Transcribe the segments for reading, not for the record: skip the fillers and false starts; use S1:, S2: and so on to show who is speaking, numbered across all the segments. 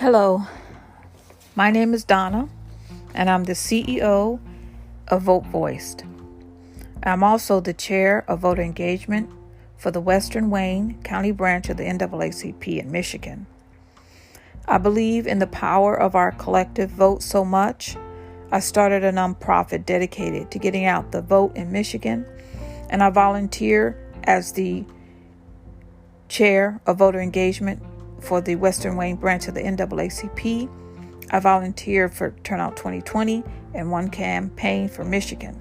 S1: Hello, my name is Donna, and I'm the CEO of Vote Voiced. I'm also the chair of voter engagement for the Western Wayne County branch of the NAACP in Michigan. I believe in the power of our collective vote so much, I started a nonprofit dedicated to getting out the vote in Michigan, and I volunteer as the chair of voter engagement for the Western Wayne branch of the NAACP. I volunteered for Turnout 2020 and one campaign for Michigan.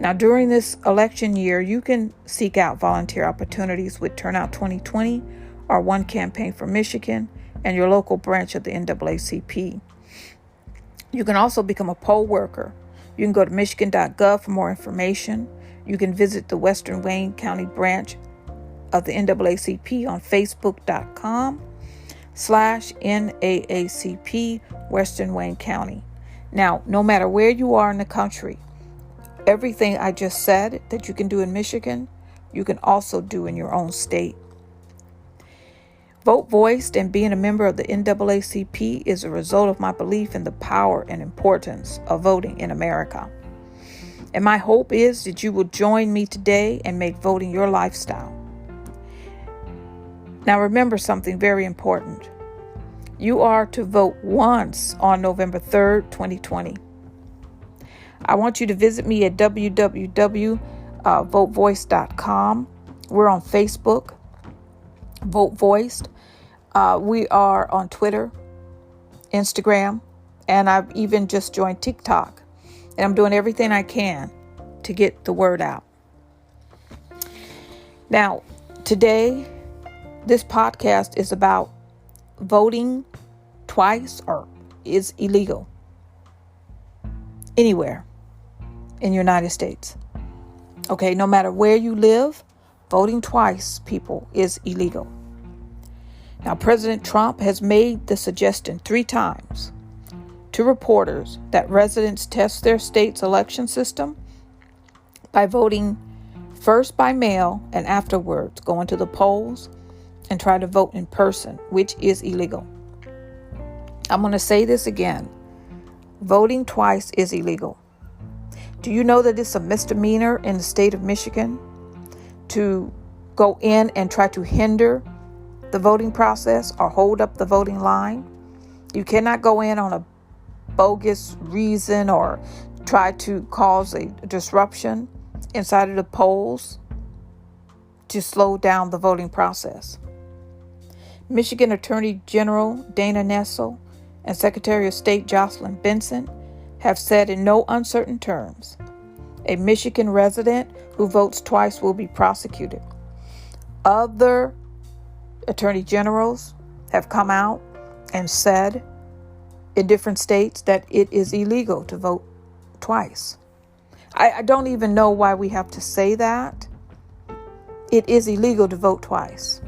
S1: Now, during this election year, you can seek out volunteer opportunities with Turnout 2020 or one campaign for Michigan and your local branch of the NAACP. You can also become a poll worker. You can go to michigan.gov for more information. You can visit the Western Wayne County branch of the NAACP on facebook.com/NAACP Western Wayne County. Now, no matter where you are in the country, everything I just said that you can do in Michigan, you can also do in your own state. Vote Voiced and being a member of the NAACP is a result of my belief in the power and importance of voting in America. And my hope is that you will join me today and make voting your lifestyle. Now remember something very important. You are to vote once on November 3rd, 2020. I want you to visit me at www.votevoiced.com. We're on Facebook, Vote Voiced. We are on Twitter, Instagram, and I've even just joined TikTok. And I'm doing everything I can to get the word out. Now, today, this podcast is about voting twice or is illegal anywhere in the United States. Okay, no matter where you live, voting twice, people, is illegal. Now, President Trump has made the suggestion 3 times to reporters that residents test their state's election system by voting first by mail and afterwards going to the polls and try to vote in person, which is illegal. I'm going to say this again. Voting twice is illegal. Do you know that it's a misdemeanor in the state of Michigan to go in and try to hinder the voting process or hold up the voting line? You cannot go in on a bogus reason or try to cause a disruption inside of the polls to slow down the voting process. Michigan Attorney General Dana Nessel and Secretary of State Jocelyn Benson have said in no uncertain terms, a Michigan resident who votes twice will be prosecuted. Other attorney generals have come out and said in different states that it is illegal to vote twice. I don't even know why we have to say that. It is illegal to vote twice.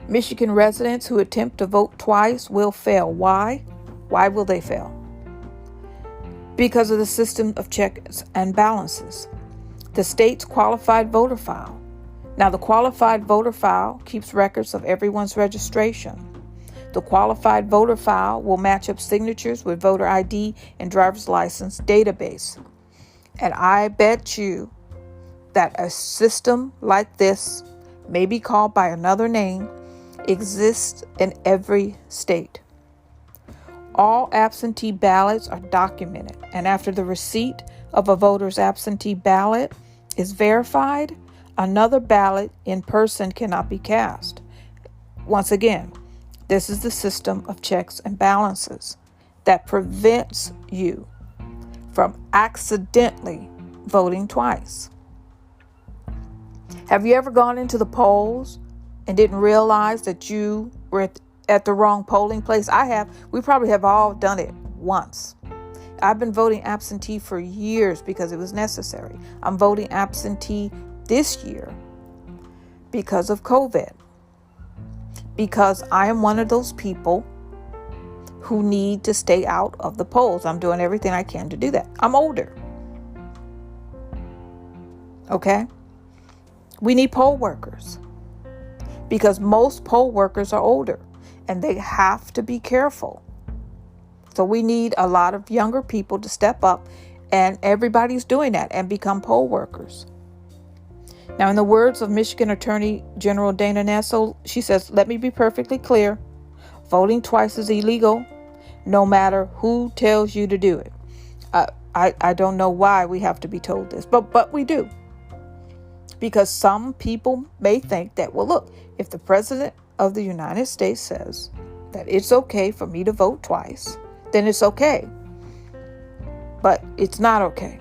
S1: Michigan residents who attempt to vote twice will fail. Why? Why will they fail? Because of the system of checks and balances. The state's qualified voter file. Now, the qualified voter file keeps records of everyone's registration. The qualified voter file will match up signatures with voter ID and driver's license database. And I bet you that a system like this, may be called by another name, exists in every state. All absentee ballots are documented, and after the receipt of a voter's absentee ballot is verified, another ballot in person cannot be cast. Once again, this is the system of checks and balances that prevents you from accidentally voting twice. Have you ever gone into the polls and didn't realize that you were at the wrong polling place? I have. We probably have all done it once. I've been voting absentee for years because it was necessary. I'm voting absentee this year because of COVID. Because I am one of those people who need to stay out of the polls. I'm doing everything I can to do that. I'm older. Okay? We need poll workers because most poll workers are older. and they have to be careful. So we need a lot of younger people to step up, and everybody's doing that, and become poll workers. Now, in the words of Michigan Attorney General Dana Nessel, she says, "Let me be perfectly clear. Voting twice is illegal, no matter who tells you to do it." I don't know why we have to be told this, but we do. Because some people may think that, well, look, if the President of the United States says that it's okay for me to vote twice, then it's okay. But it's not okay.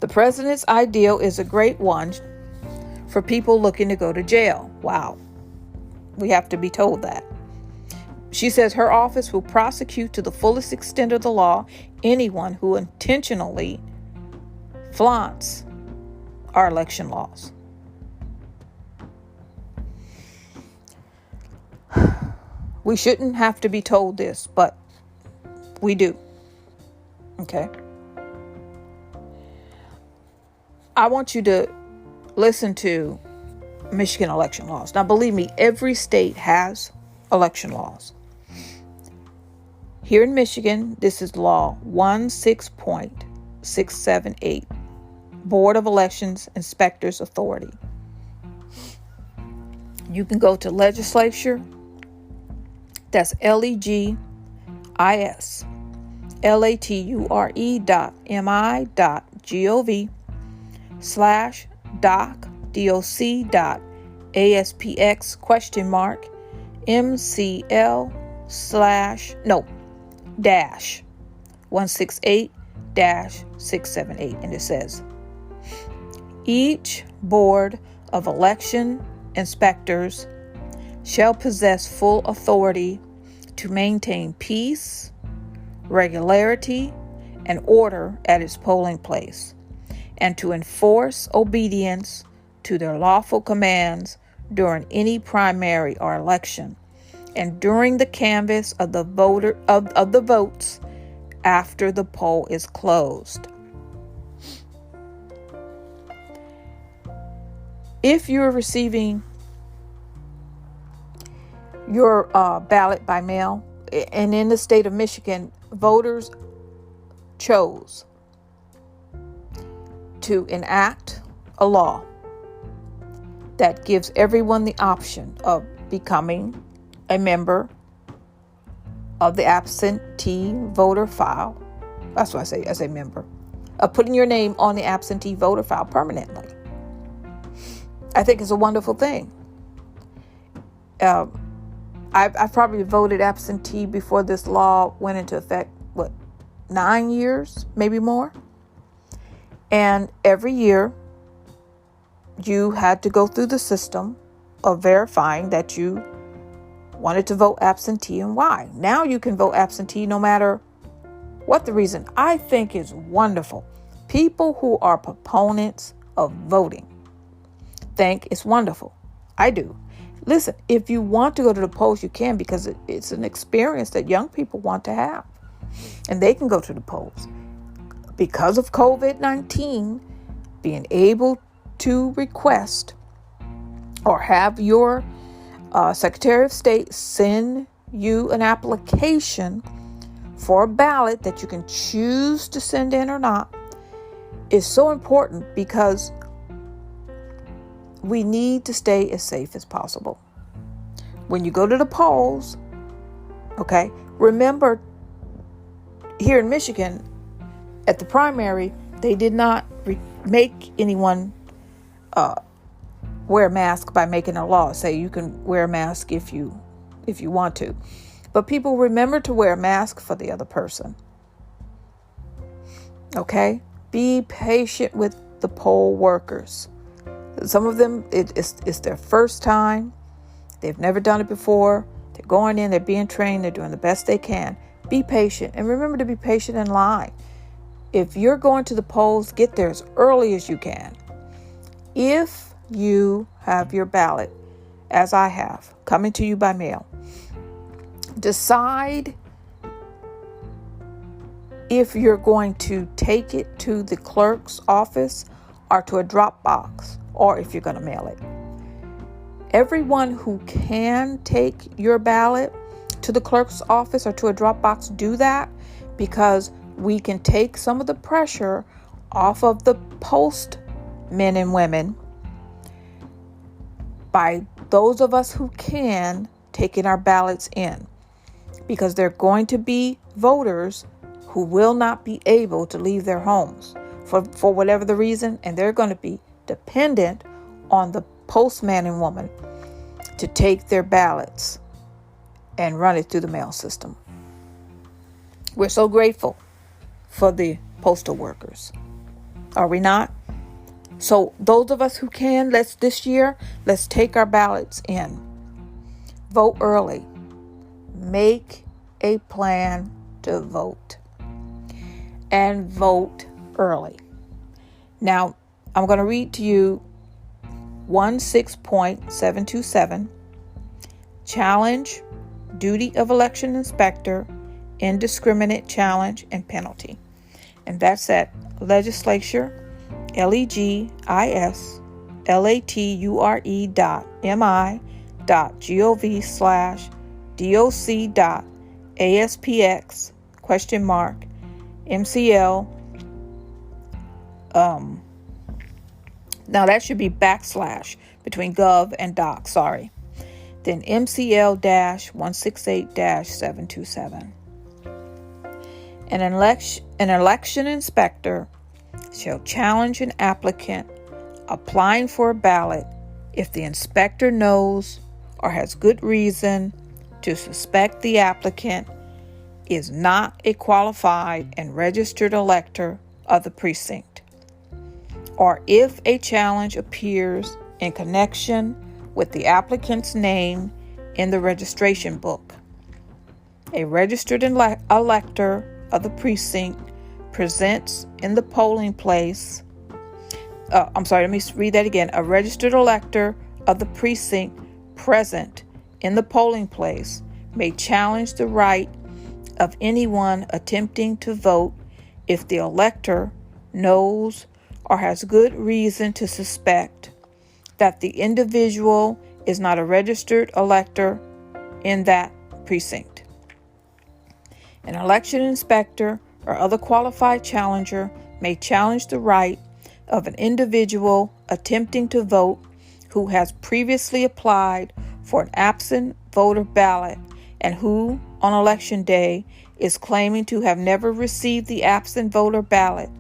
S1: The president's ideal is a great one for people looking to go to jail. Wow. We have to be told that. She says her office will prosecute to the fullest extent of the law anyone who intentionally flaunts our election laws. We shouldn't have to be told this, but we do. Okay? I want you to listen to Michigan election laws. Now, believe me, every state has election laws. Here in Michigan, this is Law 16.678, Board of Elections Inspectors Authority. You can go to legislature, that's legislature.mi.gov/doc.doc/168-678, and it says, each board of election inspectors shall possess full authority to maintain peace, regularity, and order at its polling place, and to enforce obedience to their lawful commands during any primary or election, and during the canvass of the votes after the poll is closed. If you're receiving your ballot by mail, and in the state of Michigan, voters chose to enact a law that gives everyone the option of becoming a member of the absentee voter file. That's what I say as a member, of putting your name on the absentee voter file permanently. I think it's a wonderful thing. I've probably voted absentee before this law went into effect, 9 years, maybe more? And every year, you had to go through the system of verifying that you wanted to vote absentee and why. Now you can vote absentee no matter what the reason. I think is wonderful. People who are proponents of voting think it's wonderful. I do. Listen, if you want to go to the polls, you can, because it's an experience that young people want to have. And they can go to the polls. Because of COVID-19, being able to request or have your Secretary of State send you an application for a ballot that you can choose to send in or not is so important, because we need to stay as safe as possible. When you go to the polls, okay, remember, here in Michigan, at the primary, they did not make anyone wear a mask by making a law. Say you can wear a mask if you want to. But people, remember to wear a mask for the other person. Okay? Be patient with the poll workers. Some of them, it's their first time. They've never done it before. They're going in, they're being trained, they're doing the best they can. Be patient, and remember to be patient in line. If you're going to the polls, get there as early as you can. If you have your ballot, as I have, coming to you by mail, decide if you're going to take it to the clerk's office or to a drop box, or if you're going to mail it. Everyone who can take your ballot to the clerk's office or to a drop box, do that, because we can take some of the pressure off of the post men and women by those of us who can taking our ballots in, because there are going to be voters who will not be able to leave their homes for whatever the reason, and they're going to be dependent on the postman and woman to take their ballots and run it through the mail system. We're so grateful for the postal workers. Are we not? So those of us who can, let's take our ballots in. Vote early. Make a plan to vote. And vote early. Now, I'm going to read to you 16.727, challenge, duty of election inspector, indiscriminate challenge and penalty. And that's at legislature, legislature.mi.gov/doc.aspx ? Now that should be backslash between gov and doc, sorry. Then MCL-168-727. An election inspector shall challenge an applicant applying for a ballot if the inspector knows or has good reason to suspect the applicant is not a qualified and registered elector of the precinct, or if a challenge appears in connection with the applicant's name in the registration book. A registered elector of the precinct presents in the polling place. Let me read that again. A registered elector of the precinct present in the polling place may challenge the right of anyone attempting to vote if the elector knows or has good reason to suspect that the individual is not a registered elector in that precinct. An election inspector or other qualified challenger may challenge the right of an individual attempting to vote who has previously applied for an absent voter ballot and who, on election day, is claiming to have never received the absent voter ballot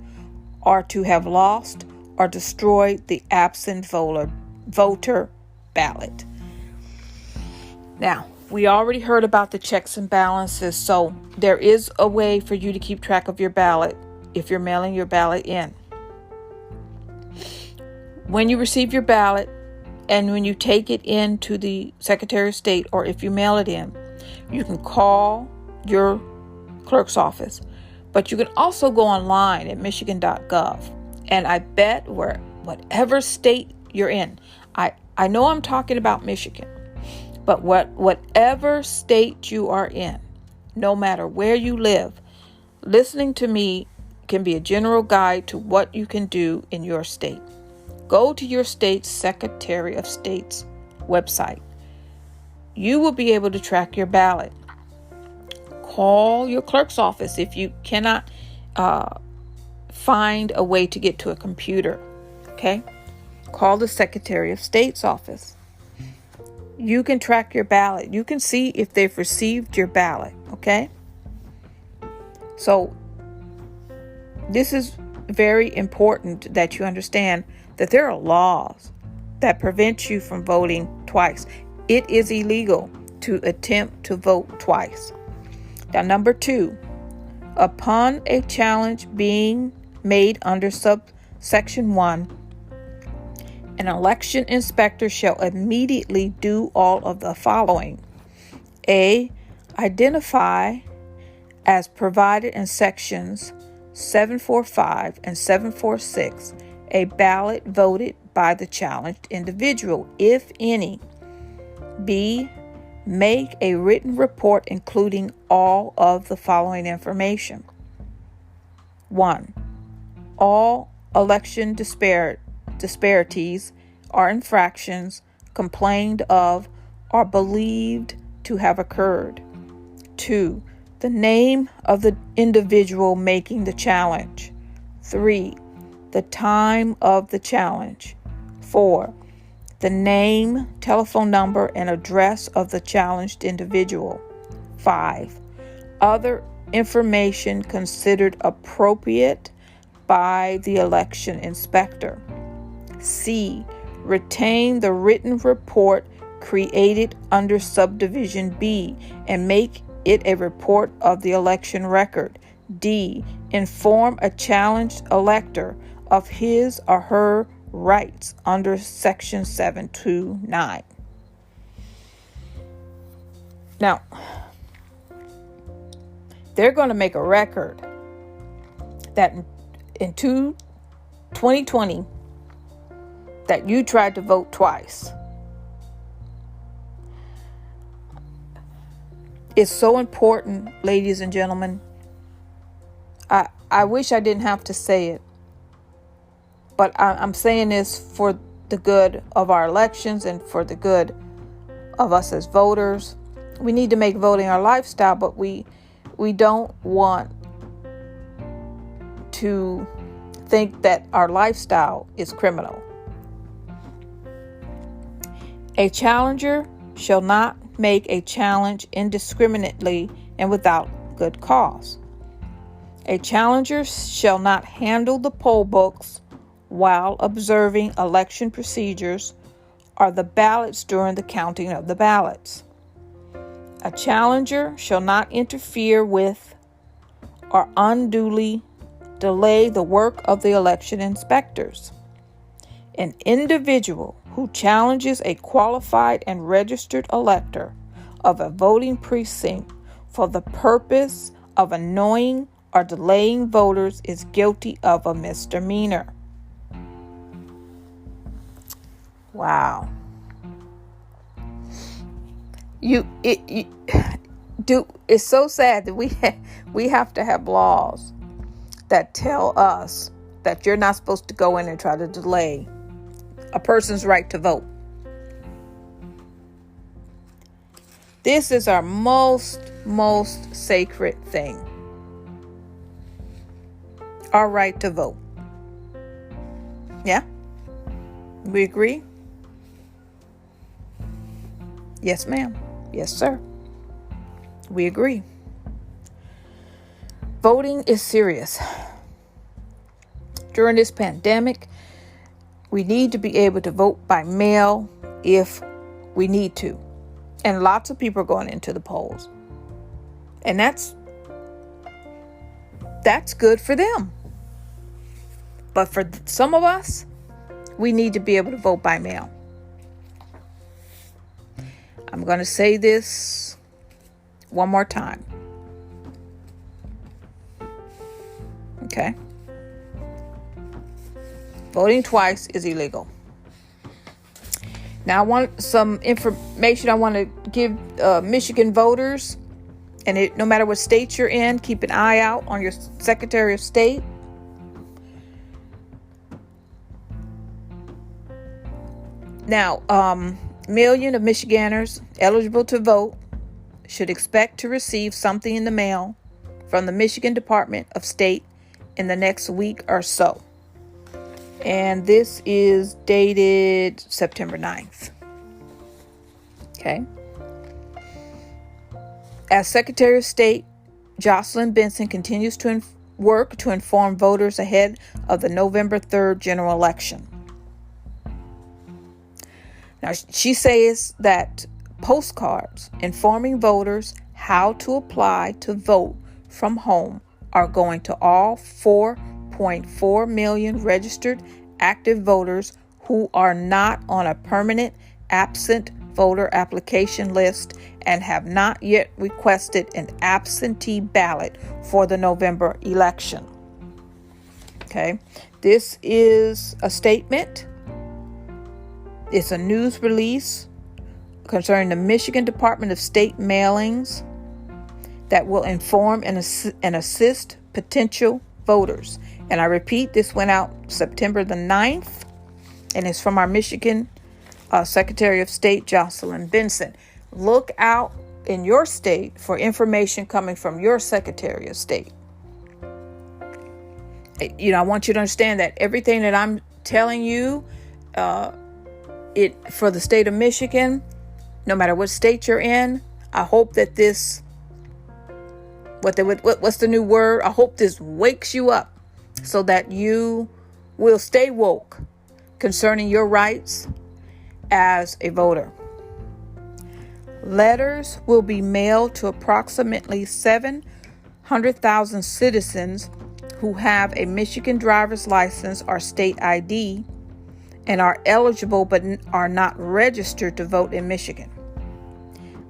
S1: or to have lost or destroyed the absent voter ballot. Now, we already heard about the checks and balances, so there is a way for you to keep track of your ballot if you're mailing your ballot in. When you receive your ballot and when you take it into the Secretary of State, or if you mail it in, you can call your clerk's office, but you can also go online at michigan.gov. And I bet whatever state you're in, I know I'm talking about Michigan, but whatever state you are in, no matter where you live, listening to me can be a general guide to what you can do in your state. Go to your state's Secretary of State's website. You will be able to track your ballot. Call your clerk's office if you cannot find a way to get to a computer. Okay? Call the Secretary of State's office. You can track your ballot. You can see if they've received your ballot. Okay? So this is very important that you understand that there are laws that prevent you from voting twice. It is illegal to attempt to vote twice. Now, number 2, upon a challenge being made under subsection 1, an election inspector shall immediately do all of the following. A, identify as provided in sections 745 and 746 a ballot voted by the challenged individual, if any. B, make a written report including all of the following information. 1, all election disparities or infractions complained of or believed to have occurred. 2. The name of the individual making the challenge. 3. The time of the challenge. 4. The name, telephone number, and address of the challenged individual. 5. Other information considered appropriate by the election inspector. C. Retain the written report created under subdivision B and make it a report of the election record. D. Inform a challenged elector of his or her rights under Section 729. Now, they're going to make a record that in 2020 that you tried to vote twice. It's so important, ladies and gentlemen. I wish I didn't have to say it, but I'm saying this for the good of our elections and for the good of us as voters. We need to make voting our lifestyle, but we don't want to think that our lifestyle is criminal. A challenger shall not make a challenge indiscriminately and without good cause. A challenger shall not handle the poll books while observing election procedures or the ballots during the counting of the ballots. A challenger shall not interfere with or unduly delay the work of the election inspectors. An individual who challenges a qualified and registered elector of a voting precinct for the purpose of annoying or delaying voters is guilty of a misdemeanor. Wow. It's so sad that we have to have laws that tell us that you're not supposed to go in and try to delay a person's right to vote. This is our most sacred thing. Our right to vote. Yeah? We agree? Yes, ma'am. Yes, sir. We agree. Voting is serious. During this pandemic, we need to be able to vote by mail if we need to. And lots of people are going into the polls. And that's good for them. But for some of us, we need to be able to vote by mail. I'm going to say this one more time. Okay? Voting twice is illegal. Now, I want some information I want to give Michigan voters. And no matter what state you're in, keep an eye out on your Secretary of State. Now, million of Michiganders eligible to vote should expect to receive something in the mail from the Michigan Department of State in the next week or so. And this is dated September 9th. Okay. As Secretary of State, Jocelyn Benson continues to work to inform voters ahead of the November 3rd general election. Now, she says that postcards informing voters how to apply to vote from home are going to all 4.4 million registered active voters who are not on a permanent absent voter application list and have not yet requested an absentee ballot for the November election. Okay, this is a statement. It's a news release concerning the Michigan Department of State mailings that will inform and assist potential voters. And I repeat, this went out September the 9th, and it's from our Michigan Secretary of State Jocelyn Benson. Look out in your state for information coming from your Secretary of State. I want you to understand that everything that I'm telling you, for the state of Michigan, no matter what state you're in, I hope that this, what's the new word? I hope this wakes you up so that you will stay woke concerning your rights as a voter. Letters will be mailed to approximately 700,000 citizens who have a Michigan driver's license or state ID and are eligible but are not registered to vote in Michigan.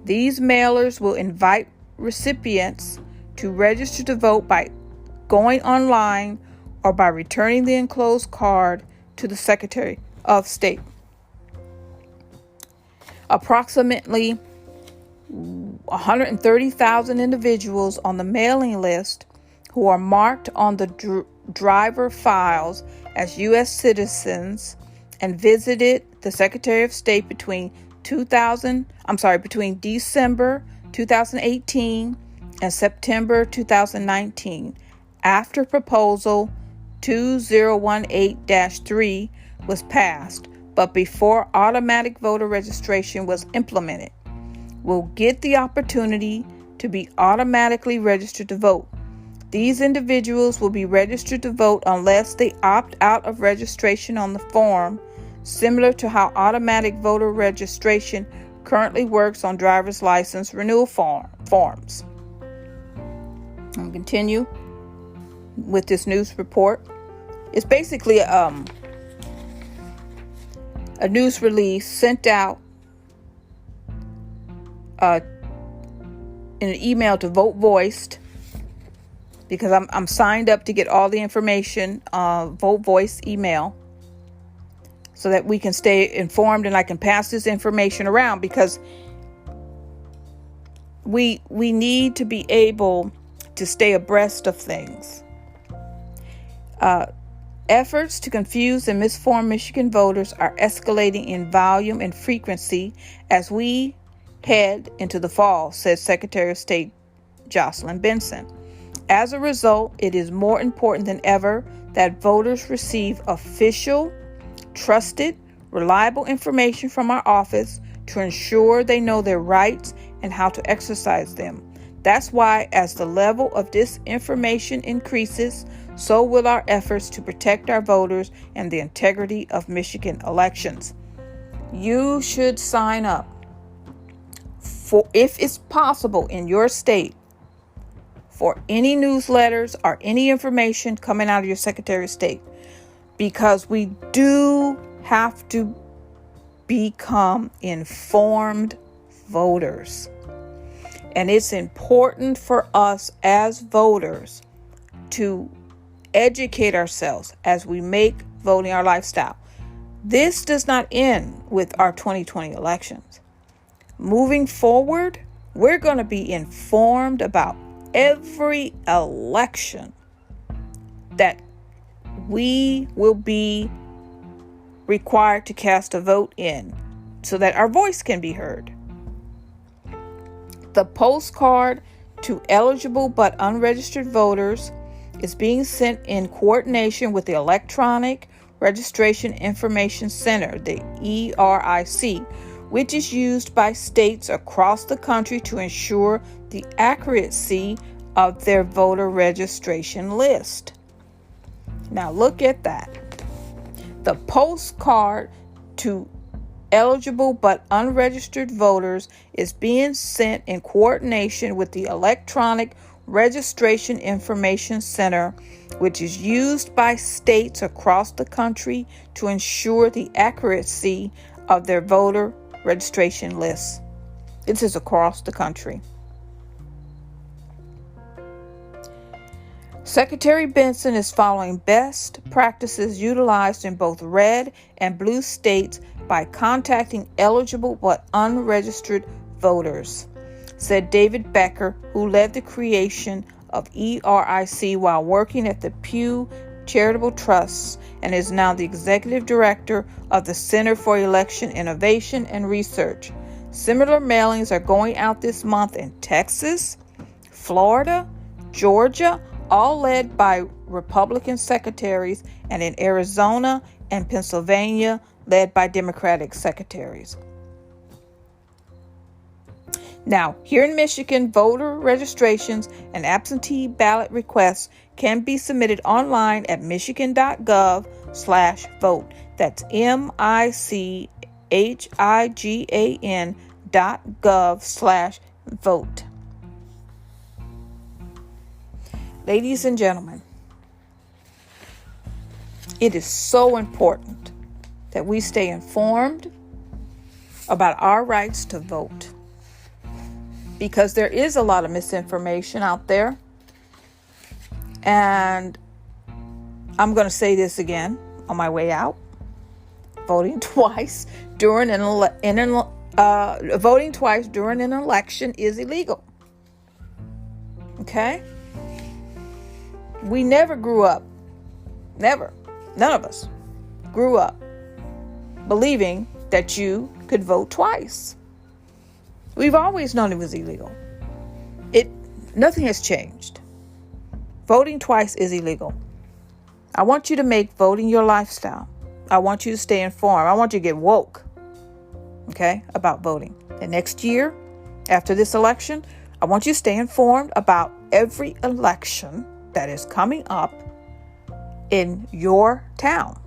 S1: These mailers will invite recipients to register to vote by going online or by returning the enclosed card to the Secretary of State. Approximately 130,000 individuals on the mailing list who are marked on the driver files as U.S. citizens and visited the Secretary of State between December 2018 and September 2019 after Proposal 2018-3 was passed, but before automatic voter registration was implemented, will get the opportunity to be automatically registered to vote. These individuals will be registered to vote unless they opt out of registration on the form, similar to how automatic voter registration currently works on driver's license renewal forms. I'll continue with this news report. It's basically a news release sent out in an email to Vote Voiced, because I'm signed up to get all the information, Vote Voice email, so that we can stay informed and I can pass this information around, because we need to be able to stay abreast of things. Efforts to confuse and misform Michigan voters are escalating in volume and frequency as we head into the fall, said Secretary of State Jocelyn Benson. As a result, it is more important than ever that voters receive official, trusted, reliable information from our office to ensure they know their rights and how to exercise them. That's why, as the level of disinformation increases, so will our efforts to protect our voters and the integrity of Michigan elections. You should sign up for, if it's possible in your state, for any newsletters or any information coming out of your Secretary of State, because we do have to become informed voters. And it's important for us as voters to educate ourselves as we make voting our lifestyle. This does not end with our 2020 elections. Moving forward, we're going to be informed about every election that we will be required to cast a vote in, so that our voice can be heard. The postcard to eligible but unregistered voters is being sent in coordination with the Electronic Registration Information Center, the ERIC, which is used by states across the country to ensure the accuracy of their voter registration list. Now look at that. The postcard to eligible but unregistered voters is being sent in coordination with the Electronic Registration Information Center, which is used by states across the country to ensure the accuracy of their voter registration lists. This is across the country. Secretary Benson is following best practices utilized in both red and blue states by contacting eligible but unregistered voters, said David Becker, who led the creation of ERIC while working at the Pew Charitable Trusts and is now the executive director of the Center for Election Innovation and Research. Similar mailings are going out this month in Texas, Florida, Georgia, all led by Republican secretaries, and in Arizona and Pennsylvania, led by Democratic secretaries. Now, here in Michigan, voter registrations and absentee ballot requests can be submitted online at michigan.gov/vote. That's michigan.gov/vote. Ladies and gentlemen, it is so important that we stay informed about our rights to vote, because there is a lot of misinformation out there. And I'm going to say this again on my way out. Voting twice during an election is illegal. Okay? We never grew up, none of us grew up believing that you could vote twice. We've always known it was illegal. Nothing has changed. Voting twice is illegal. I want you to make voting your lifestyle. I want you to stay informed. I want you to get woke, okay, about voting. And next year, after this election, I want you to stay informed about every election that is coming up in your town,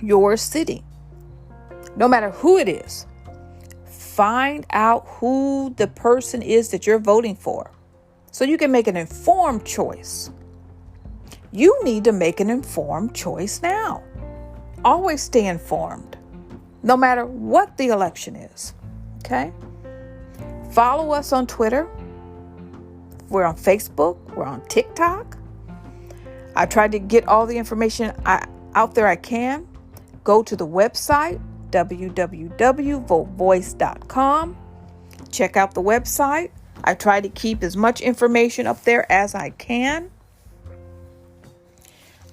S1: your city. No matter who it is, find out who the person is that you're voting for so you can make an informed choice. You need to make an informed choice now. Always stay informed, no matter what the election is. Okay? Follow us on Twitter. We're on Facebook. We're on TikTok. I tried to get all the information out there I can. Go to the website, www.votevoice.com. Check out the website. I try to keep as much information up there as I can.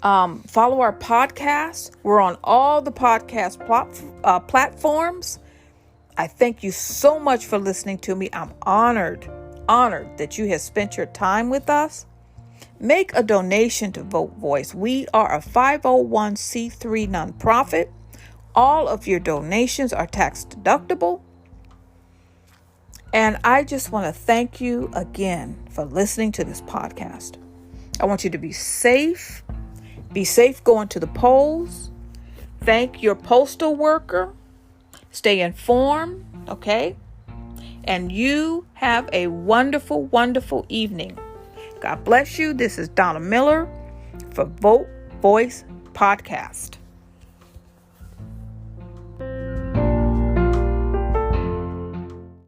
S1: Follow our podcast. We're on all the podcast platforms. I thank you so much for listening to me. I'm honored that you have spent your time with us. Make a donation to Vote Voice. We are a 501c3 nonprofit. All of your donations are tax deductible. And I just want to thank you again for listening to this podcast. I want you to be safe. Be safe going to the polls. Thank your postal worker. Stay informed, okay? And you have a wonderful, wonderful evening. God bless you. This is Donna Miller for Vote Voice Podcast.